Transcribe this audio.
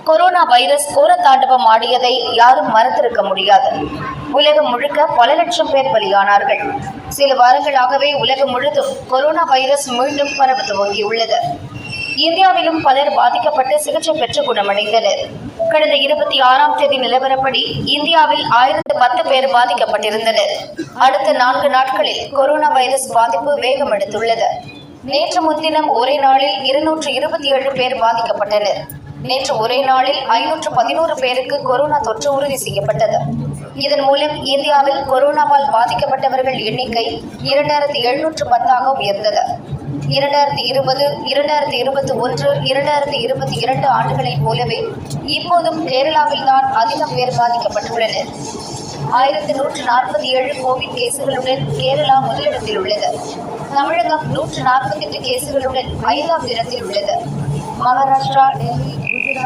Corona virus கோர தாண்டவம் ஆடியதை யாரும் மறந்திருக்க முடியாது. உலகம் முழுக்க பல லட்சம் பேர் பலியானார்கள். சில வாரங்களாகவே உலகம் முழுதும் கொரோனா வைரஸ் மீண்டும் பரவ துவங்கியுள்ளது. இந்தியாவிலும் பலர் பாதிக்கப்பட்டு சிகிச்சை பெற்று குணமடைந்தனர். கடந்த 26ஆம் தேதி நிலவரப்படி இந்தியாவில் 1010 பேர் பாதிக்கப்பட்டிருந்தனர். அடுத்த 4 நாட்களில் கொரோனா வைரஸ் பாதிப்பு வேகம் எடுத்துள்ளது. நேற்று முன்தினம் ஒரே நாளில் 227 பேர் பாதிக்கப்பட்டனர். நேற்று ஒரே நாளில் 511 பேருக்கு கொரோனா தொற்று உறுதி செய்யப்பட்டது. இதன் மூலம் இந்தியாவில் கொரோனாவால் பாதிக்கப்பட்டவர்கள் எண்ணிக்கை 2710 உயர்ந்தது. 2020, 2021, 2022 ஆண்டுகளைப் போலவே இப்போதும் கேரளாவில் தான் அதிகம் பேர் பாதிக்கப்பட்டுள்ளனர். 1147 கோவிட் கேசுகளுடன் கேரளா முதலிடத்தில் உள்ளது. தமிழகம் 148 கேசுகளுடன் 5ஆம் இடத்தில் உள்ளது. மகாராஷ்டிரா, டெல்லி,